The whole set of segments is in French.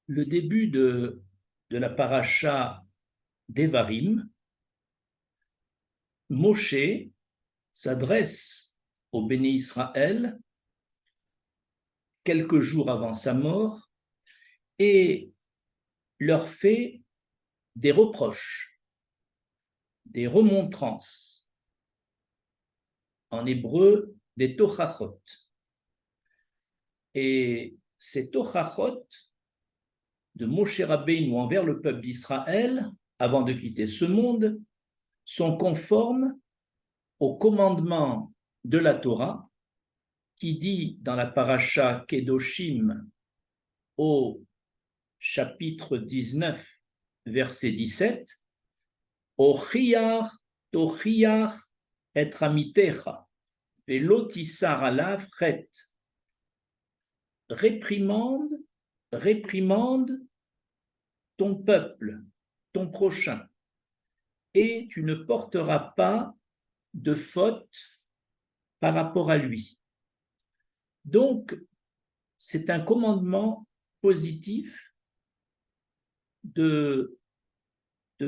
Le début de la paracha d'Evarim, Moshe s'adresse au béni Israël quelques jours avant sa mort et leur fait des reproches, des remontrances, en hébreu des tochachot. Et ces tochachot de Moshe Rabbeinu envers le peuple d'Israël, avant de quitter ce monde, sont conformes au commandement de la Torah qui dit dans la paracha Kedoshim au chapitre 19, verset 17, Ochiach tochiach et amitecha velo tisar alav chet. Réprimande ton peuple, ton prochain, et tu ne porteras pas de faute par rapport à lui. Donc, c'est un commandement positif de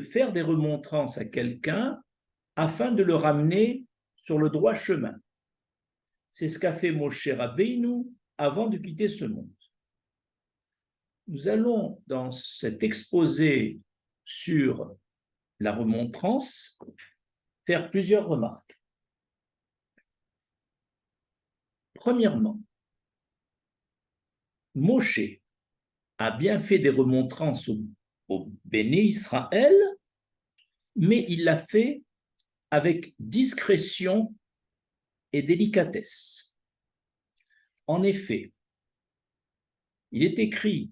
faire des remontrances à quelqu'un afin de le ramener sur le droit chemin. C'est ce qu'a fait Moshe Rabbeinu avant de quitter ce monde. Nous allons, dans cet exposé sur la remontrance, faire plusieurs remarques. Premièrement, Moshe a bien fait des remontrances au béné Israël, mais il l'a fait avec discrétion et délicatesse. En effet, il est écrit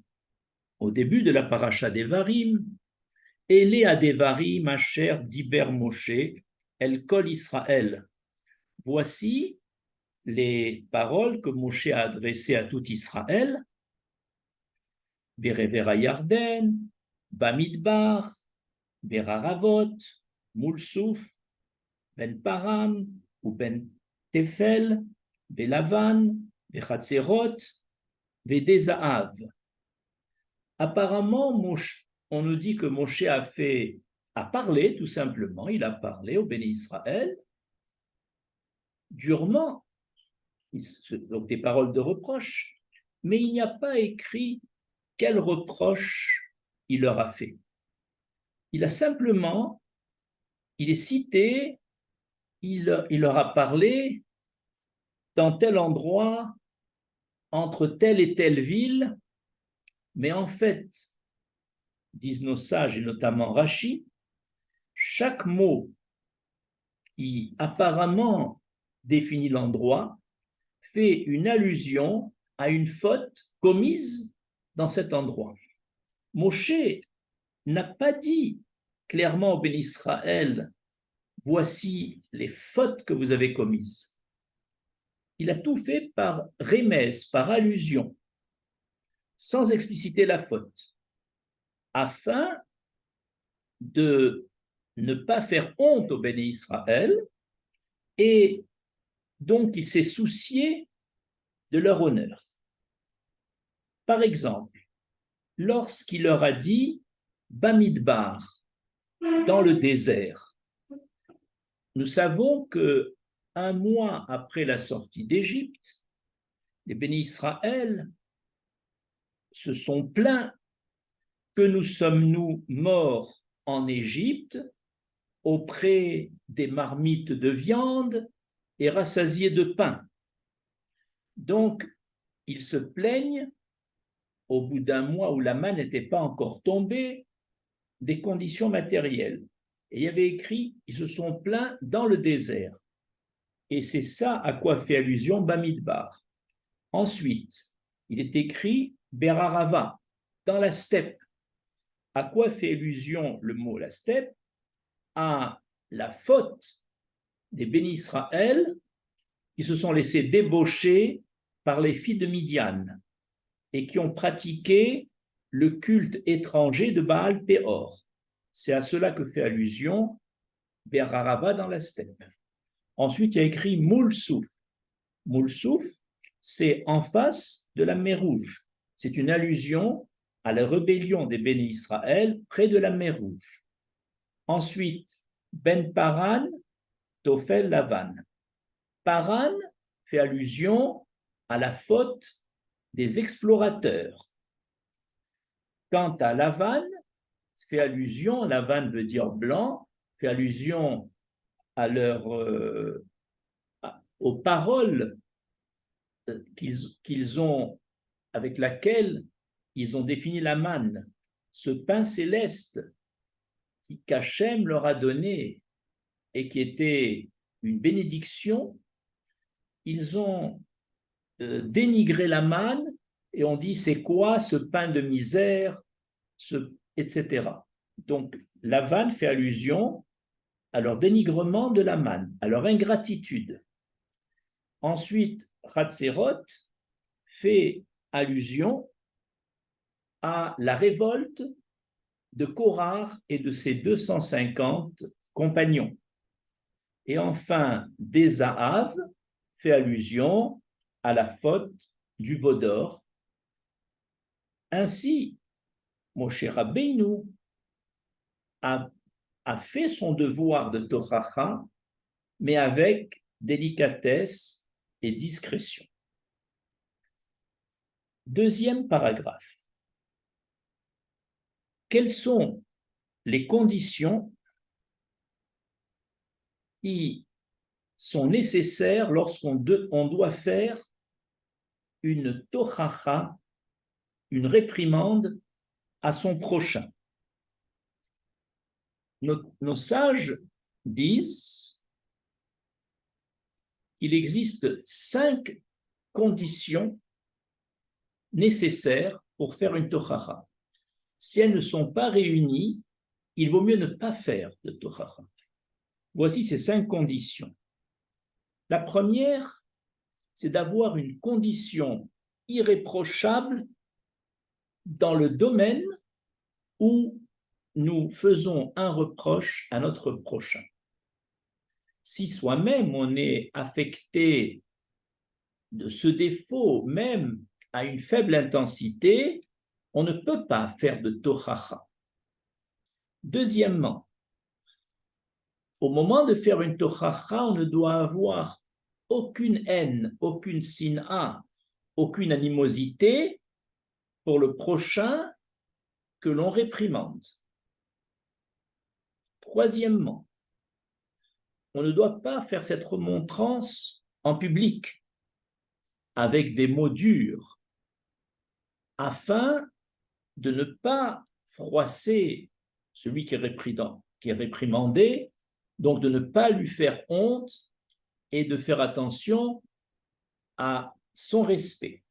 au début de la paracha d'Evarim, Ele adevarim asher diber Moshe el kol Israël. Voici les paroles que Moshe a adressées à tout Israël, Berever Yarden, Bamidbar, Beraravot, Moulsouf, Ben Param, ou Ben Tefel, Belavan, Bechatzerot, Vedezaav. Apparemment, on nous dit que Moshe a parlé, tout simplement, il a parlé au béni Israël, durement, donc des paroles de reproche, mais il n'y a pas écrit quel reproche il leur a fait. Il a simplement, il est cité, il leur a parlé dans tel endroit, entre telle et telle ville, mais en fait, disent nos sages, et notamment Rashi, chaque mot qui apparemment définit l'endroit fait une allusion à une faute commise dans cet endroit. Moshe n'a pas dit clairement au béni Israël, voici les fautes que vous avez commises. Il a tout fait par remèse, par allusion, sans expliciter la faute, afin de ne pas faire honte au béni Israël, et donc il s'est soucié de leur honneur. Par exemple, lorsqu'il leur a dit Bamidbar, dans le désert, nous savons que 1 mois après la sortie d'Égypte, les bénis Israël se sont plaints que nous sommes-nous morts en Égypte auprès des marmites de viande et rassasiés de pain. Donc, ils se plaignent, au bout d'1 mois où la manne n'était pas encore tombée, des conditions matérielles. Et il y avait écrit, ils se sont plaints dans le désert. Et c'est ça à quoi fait allusion Bamidbar. Ensuite, il est écrit Berarava, dans la steppe. À quoi fait allusion le mot la steppe? À la faute des bénis Israël qui se sont laissés débaucher par les filles de Midian et qui ont pratiqué le culte étranger de Baal Péor. C'est à cela que fait allusion Berarava dans la steppe. Ensuite, il y a écrit Moulsouf. Moulsouf, c'est en face de la mer Rouge. C'est une allusion à la rébellion des Béné Israël près de la mer Rouge. Ensuite, Ben Paran, Tophel Lavan. Paran fait allusion à la faute des explorateurs. Quant à Lavan, fait allusion, Lavan veut dire blanc, fait allusion à aux paroles qu'ils ont, avec laquelle ils ont défini la manne, ce pain céleste qu'Hachem leur a donné et qui était une bénédiction. Ils ont dénigré la manne et on dit c'est quoi ce pain de misère, etc. Donc Lavan fait allusion à leur dénigrement de la manne, à leur ingratitude. Ensuite, Hatzeroth fait allusion à la révolte de Korah et de ses 250 compagnons. Et enfin, Dézahav fait allusion à la faute du veau d'or. Ainsi, Moshe Rabbeinu a fait son devoir de Tochacha, mais avec délicatesse et discrétion. Deuxième paragraphe. Quelles sont les conditions qui sont nécessaires lorsqu'on doit faire une tochacha, une réprimande à son prochain? Nos sages disent qu'il existe 5 conditions nécessaires pour faire une tochacha. Si elles ne sont pas réunies, il vaut mieux ne pas faire de tochacha. Voici ces 5 conditions. La première, c'est d'avoir une condition irréprochable dans le domaine où nous faisons un reproche à notre prochain. Si soi-même on est affecté de ce défaut, même à une faible intensité, on ne peut pas faire de tochacha. Deuxièmement, au moment de faire une tochacha, on ne doit avoir aucune haine, aucune sina, aucune animosité pour le prochain que l'on réprimande. Troisièmement, on ne doit pas faire cette remontrance en public avec des mots durs afin de ne pas froisser celui qui est réprimandé, donc de ne pas lui faire honte et de faire attention à son respect.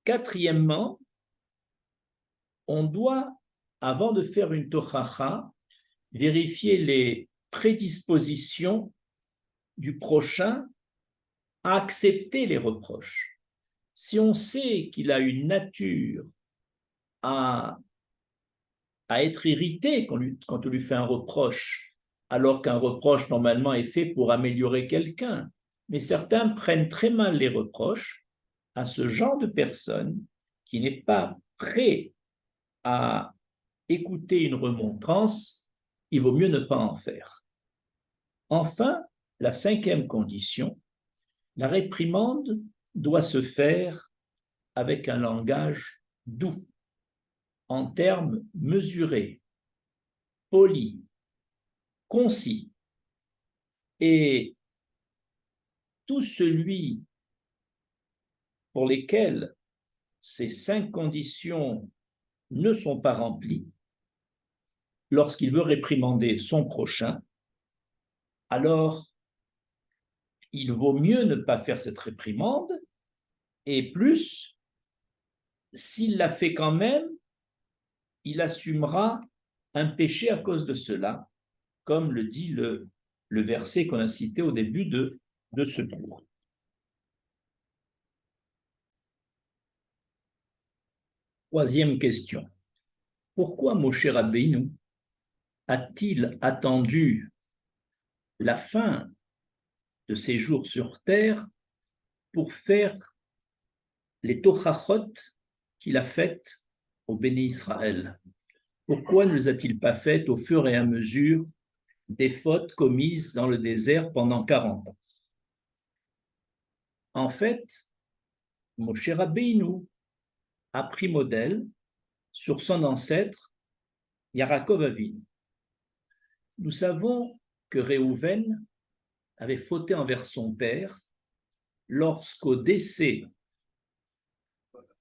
Quatrièmement, on doit, avant de faire une tochacha, vérifier les prédispositions du prochain à accepter les reproches. Si on sait qu'il a une nature à être irrité quand on lui fait un reproche, alors qu'un reproche normalement est fait pour améliorer quelqu'un, mais certains prennent très mal les reproches, à ce genre de personne qui n'est pas prêt à écouter une remontrance, il vaut mieux ne pas en faire. Enfin, la 5e condition, la réprimande doit se faire avec un langage doux, en termes mesurés, polis, concis. Et tout celui pour lesquels ces 5 conditions ne sont pas remplies, lorsqu'il veut réprimander son prochain, alors il vaut mieux ne pas faire cette réprimande, et plus, s'il l'a fait quand même, il assumera un péché à cause de cela, comme le dit le verset qu'on a cité au début de ce cours. Troisième question. Pourquoi Moshe Rabbeinu a-t-il attendu la fin de ses jours sur terre pour faire les tochachot qu'il a faites au Béné Israël. Pourquoi ne les a-t-il pas faites au fur et à mesure des fautes commises dans le désert pendant 40 ans? En fait, Moshe Rabbeinu a pris modèle sur son ancêtre Yaakov Avinu. Nous savons que Réhouven avait fauté envers son père lorsqu'au décès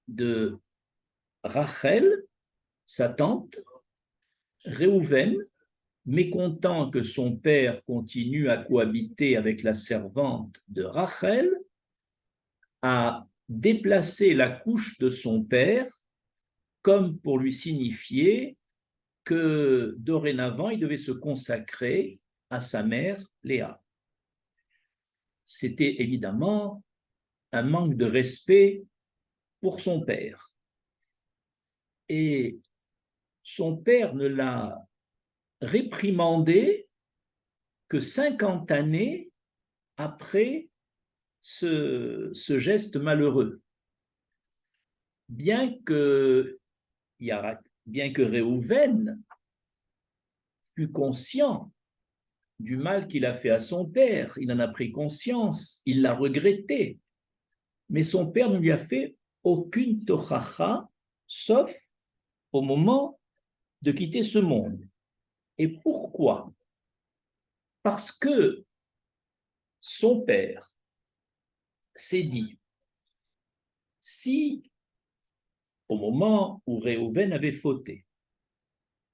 de Rachel, sa tante, Réhouven, mécontent que son père continue à cohabiter avec la servante de Rachel, a déplacé la couche de son père comme pour lui signifier que dorénavant, il devait se consacrer à sa mère Léa. C'était évidemment un manque de respect pour son père. Et son père ne l'a réprimandé que 50 années après ce geste malheureux. Bien que Réhouven fût conscient du mal qu'il a fait à son père, il en a pris conscience, il l'a regretté, mais son père ne lui a fait aucune tochacha, sauf au moment de quitter ce monde. Et pourquoi? Parce que son père s'est dit, si au moment où Réhouven avait fauté,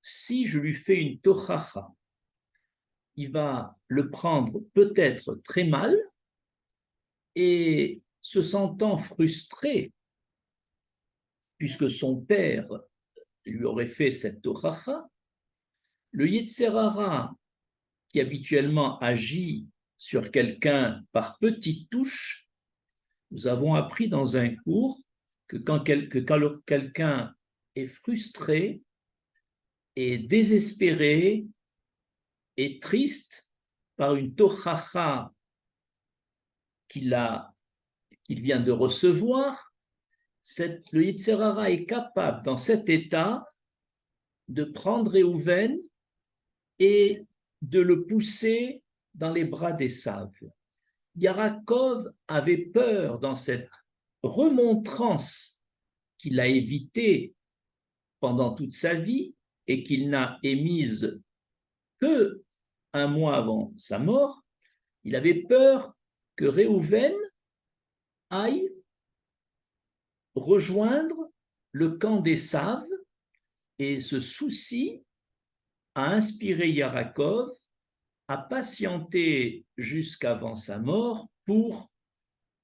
si je lui fais une tochacha, il va le prendre peut-être très mal, et se sentant frustré, puisque son père lui aurait fait cette tochacha, le Yetzer Hara, qui habituellement agit sur quelqu'un par petites touches, nous avons appris dans un cours que quand quelqu'un est frustré, est désespéré, est triste par une tochacha qu'il vient de recevoir, le Yetzer Hara est capable, dans cet état, de prendre Réhouven et de le pousser dans les bras d'Ésav. Yaakov avait peur dans cette remontrance qu'il a évitée pendant toute sa vie et qu'il n'a émise que un mois avant sa mort. Il avait peur que Réhouven aille rejoindre le camp d'Ésav, et ce souci a inspiré Yaakov à patienter jusqu'avant sa mort pour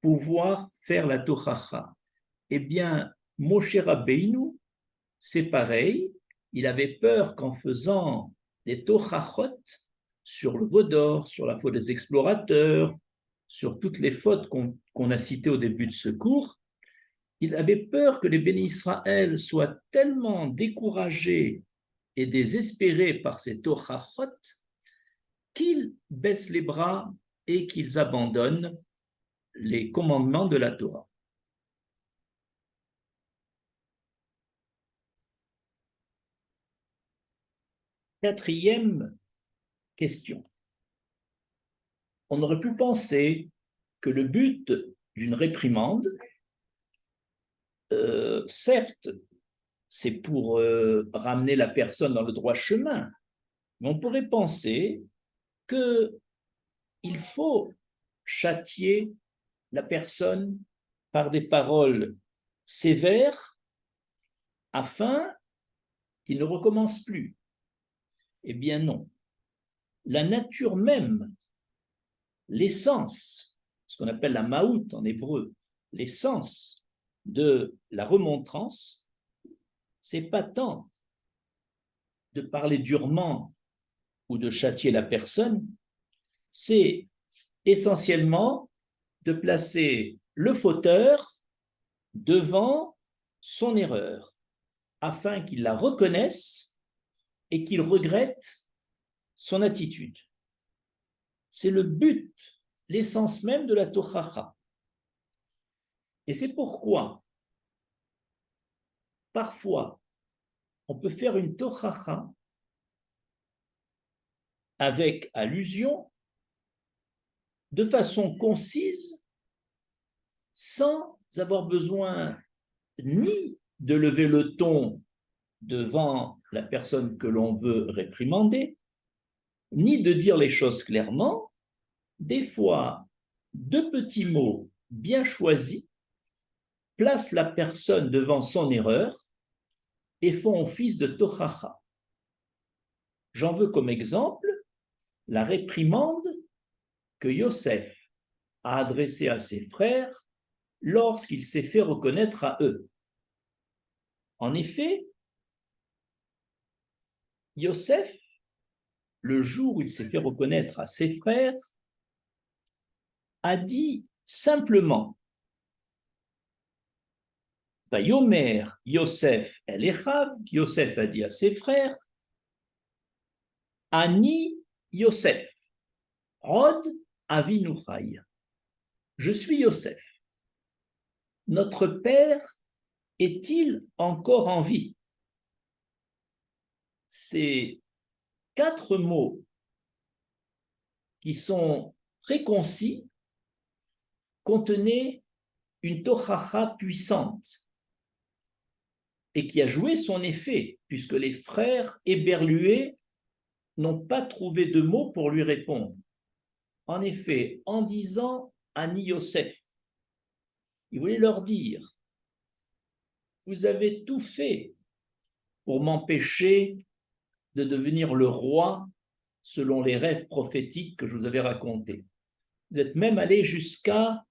pouvoir faire la tochacha. Eh bien, Moshe Rabbeinu, c'est pareil, il avait peur qu'en faisant des tochachot sur le veau d'or, sur la faute des explorateurs, sur toutes les fautes qu'on a citées au début de ce cours, il avait peur que les bénis Israël soient tellement découragés et désespérés par ces tochachot qu'ils baissent les bras et qu'ils abandonnent les commandements de la Torah. Quatrième question. On aurait pu penser que le but d'une réprimande, certes, c'est pour ramener la personne dans le droit chemin, mais on pourrait penser qu'il faut châtier la personne par des paroles sévères afin qu'il ne recommence plus. Eh bien non. La nature même, l'essence, ce qu'on appelle la maout en hébreu, l'essence de la remontrance, c'est pas tant de parler durement ou de châtier la personne, c'est essentiellement de placer le fauteur devant son erreur, afin qu'il la reconnaisse et qu'il regrette son attitude. C'est le but, l'essence même de la tochacha. Et c'est pourquoi parfois, on peut faire une tochacha avec allusion, de façon concise, sans avoir besoin ni de lever le ton devant la personne que l'on veut réprimander, ni de dire les choses clairement. Des fois, deux petits mots bien choisis placent la personne devant son erreur et font office de tochacha. J'en veux comme exemple la réprimande que Yosef a adressée à ses frères lorsqu'il s'est fait reconnaître à eux. En effet, Yosef, le jour où il s'est fait reconnaître à ses frères, a dit simplement Vayomer Yosef el Echav, Yosef a dit à ses frères, Ani Yosef, Rod Avinuchai, je suis Yosef. Notre père est-il encore en vie? Ces 4 mots qui sont très concis contenaient une tochacha puissante et qui a joué son effet, puisque les frères éberlués n'ont pas trouvé de mots pour lui répondre. En effet, en disant Ani Yosef, il voulait leur dire, vous avez tout fait pour m'empêcher de devenir le roi selon les rêves prophétiques que je vous avais racontés. Vous êtes même allé jusqu'à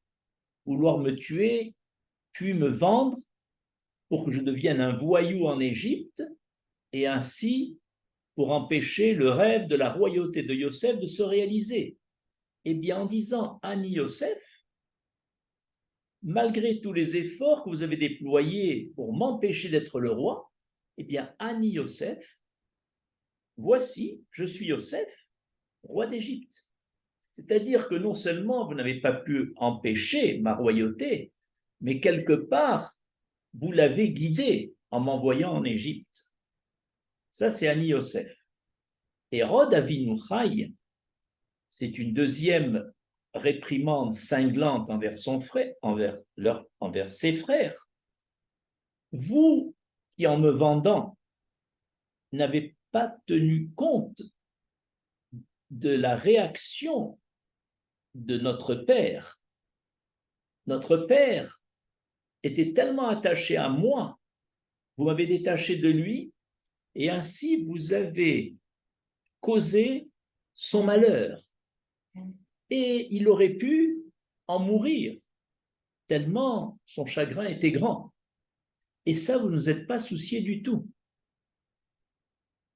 vouloir me tuer, puis me vendre pour que je devienne un voyou en Égypte, et ainsi pour empêcher le rêve de la royauté de Yosef de se réaliser. Eh bien, en disant Ani Yosef, malgré tous les efforts que vous avez déployés pour m'empêcher d'être le roi, eh bien, Ani Yosef, voici, je suis Yosef, roi d'Égypte. C'est-à-dire que non seulement vous n'avez pas pu empêcher ma royauté, mais quelque part, vous l'avez guidé en m'envoyant en Égypte. Ça, c'est Ani Yosef. Et Rod Avinuchai, c'est une deuxième réprimande cinglante envers son frère, envers ses frères. Vous qui, en me vendant, n'avez pas tenu compte de la réaction de notre père. Notre père était tellement attaché à moi, vous m'avez détaché de lui, et ainsi vous avez causé son malheur. Et il aurait pu en mourir, tellement son chagrin était grand. Et ça, vous ne vous êtes pas soucié du tout.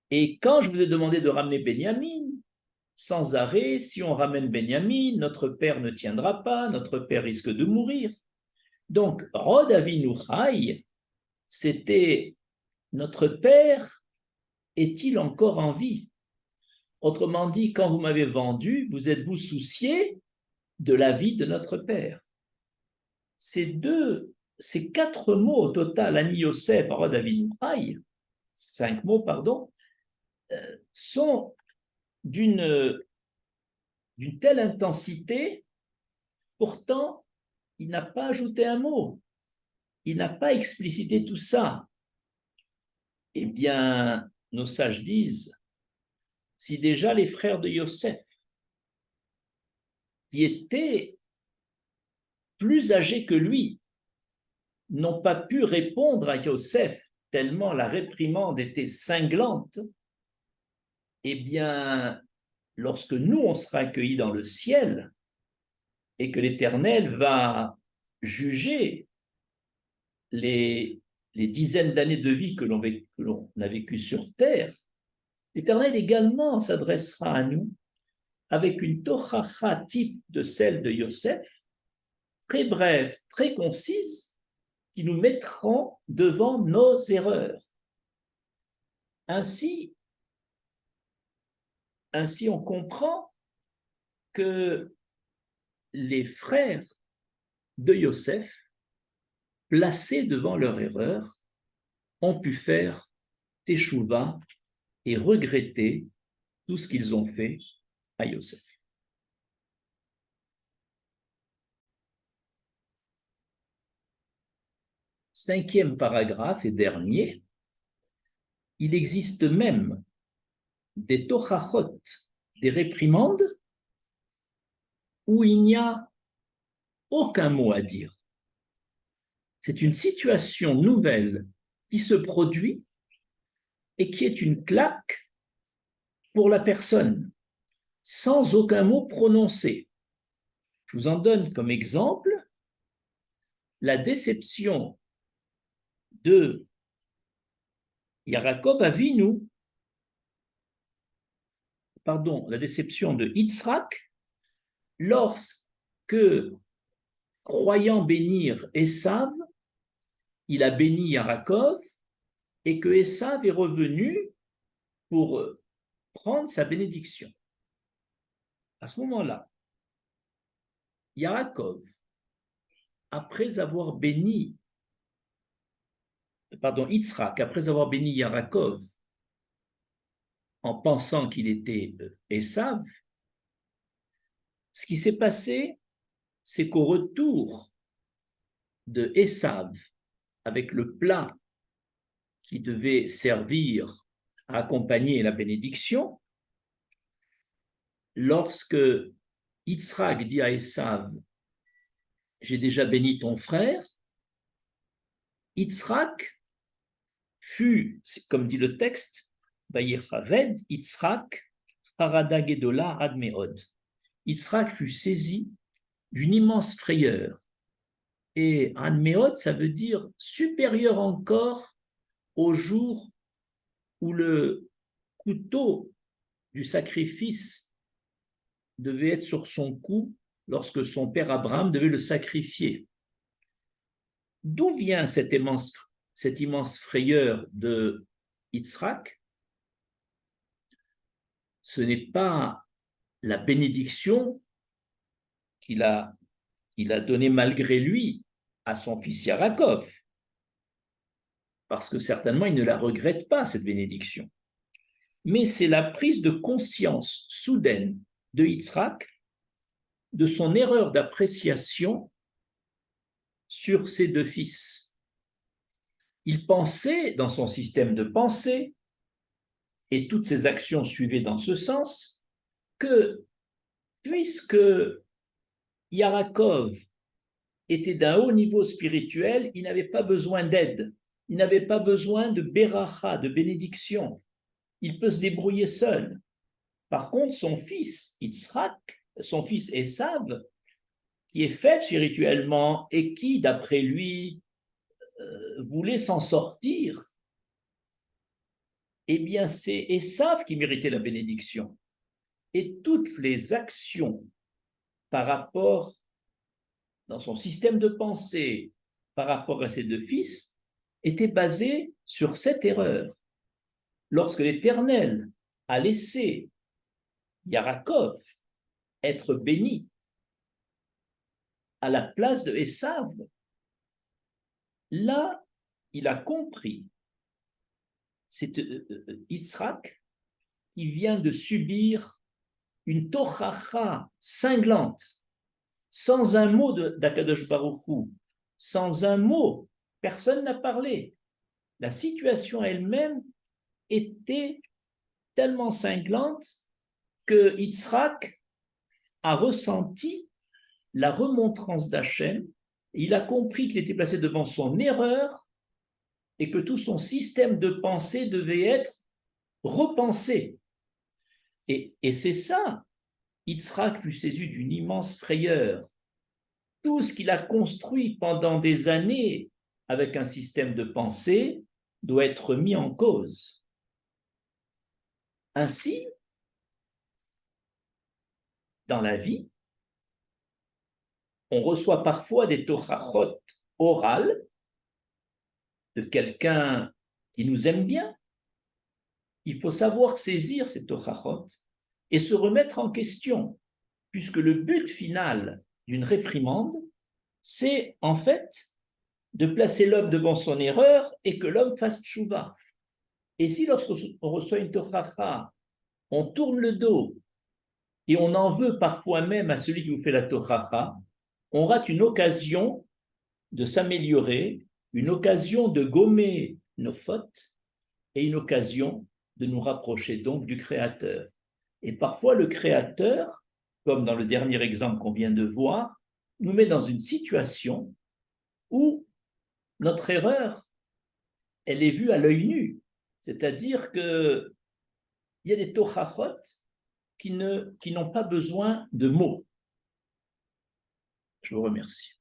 Et quand je vous ai demandé de ramener Benjamin, sans arrêt, si on ramène Benjamin, notre père ne tiendra pas, notre père risque de mourir. Donc, Rod Avinuchai, c'était notre père est-il encore en vie? Autrement dit, quand vous m'avez vendu, vous êtes-vous soucié de la vie de notre père? Ces 4 mots au total, Ani Yosef, Rod Avinuchai, 5 mots, pardon, sont d'une telle intensité, pourtant, il n'a pas ajouté un mot, il n'a pas explicité tout ça. Eh bien, nos sages disent, si déjà les frères de Yosef, qui étaient plus âgés que lui, n'ont pas pu répondre à Yosef tellement la réprimande était cinglante, eh bien, lorsque nous, on sera accueillis dans le ciel et que l'Éternel va juger les dizaines d'années de vie que l'on a vécues sur terre, l'Éternel également s'adressera à nous avec une tochacha type de celle de Yosef, très brève, très concise, qui nous mettront devant nos erreurs. Ainsi, on comprend que les frères de Yosef, placés devant leur erreur, ont pu faire teshuva et regretter tout ce qu'ils ont fait à Yosef. Cinquième paragraphe et dernier, il existe même des tochachot, des réprimandes, où il n'y a aucun mot à dire. C'est une situation nouvelle qui se produit et qui est une claque pour la personne, sans aucun mot prononcé. Je vous en donne comme exemple la déception de Yaakov Avinu, la déception de Yitzhak, lorsque, croyant bénir Esav, il a béni Yaakov et que Esav est revenu pour prendre sa bénédiction. À ce moment-là, Yaakov, après avoir béni, Yitzhak, après avoir béni Yaakov, en pensant qu'il était Esav, ce qui s'est passé, c'est qu'au retour de Esav, avec le plat qui devait servir à accompagner la bénédiction, lorsque Yitzhak dit à Esav, j'ai déjà béni ton frère, Yitzhak fut, comme dit le texte, Vayechaved Yitzhak Harada Gedola Ad Meod. Yitzhak fut saisi d'une immense frayeur. Et Ad Meod, ça veut dire supérieur encore au jour où le couteau du sacrifice devait être sur son cou lorsque son père Abraham devait le sacrifier. D'où vient cette immense frayeur de Yitzhak? Ce n'est pas la bénédiction qu'il a donnée malgré lui à son fils Yaakov, parce que certainement il ne la regrette pas, cette bénédiction. Mais c'est la prise de conscience soudaine de Yitzhak de son erreur d'appréciation sur ses deux fils. Il pensait, dans son système de pensée, et toutes ses actions suivaient dans ce sens, que puisque Yaakov était d'un haut niveau spirituel, il n'avait pas besoin d'aide, il n'avait pas besoin de beracha, de bénédiction, il peut se débrouiller seul. Par contre, son fils Yitzhak, son fils Esav, qui est faible spirituellement et qui, d'après lui, voulait s'en sortir, eh bien, c'est Esav qui méritait la bénédiction. Et toutes les actions par rapport, dans son système de pensée, par rapport à ses deux fils, étaient basées sur cette erreur. Lorsque l'Éternel a laissé Yaakov être béni à la place de Esav, là, il a compris, c'est Yitzhak qui vient de subir une tochacha cinglante, sans un mot d'Akadosh Baruch Hu, sans un mot, personne n'a parlé. La situation elle-même était tellement cinglante que Yitzhak a ressenti la remontrance d'Hachem, et il a compris qu'il était placé devant son erreur et que tout son système de pensée devait être repensé. Et c'est ça, Yitzhak fut saisi d'une immense frayeur. Tout ce qu'il a construit pendant des années avec un système de pensée doit être mis en cause. Ainsi, dans la vie, on reçoit parfois des tochachot orales de quelqu'un qui nous aime bien. Il faut savoir saisir ces tochachot et se remettre en question, puisque le but final d'une réprimande, c'est en fait de placer l'homme devant son erreur et que l'homme fasse tchouva. Et si lorsqu'on reçoit une tochacha, on tourne le dos et on en veut parfois même à celui qui vous fait la tochacha, on rate une occasion de s'améliorer, une occasion de gommer nos fautes et une occasion de nous rapprocher donc du Créateur. Et parfois le Créateur, comme dans le dernier exemple qu'on vient de voir, nous met dans une situation où notre erreur, elle est vue à l'œil nu. C'est-à-dire qu'il y a des tochachot qui n'ont pas besoin de mots. Je vous remercie.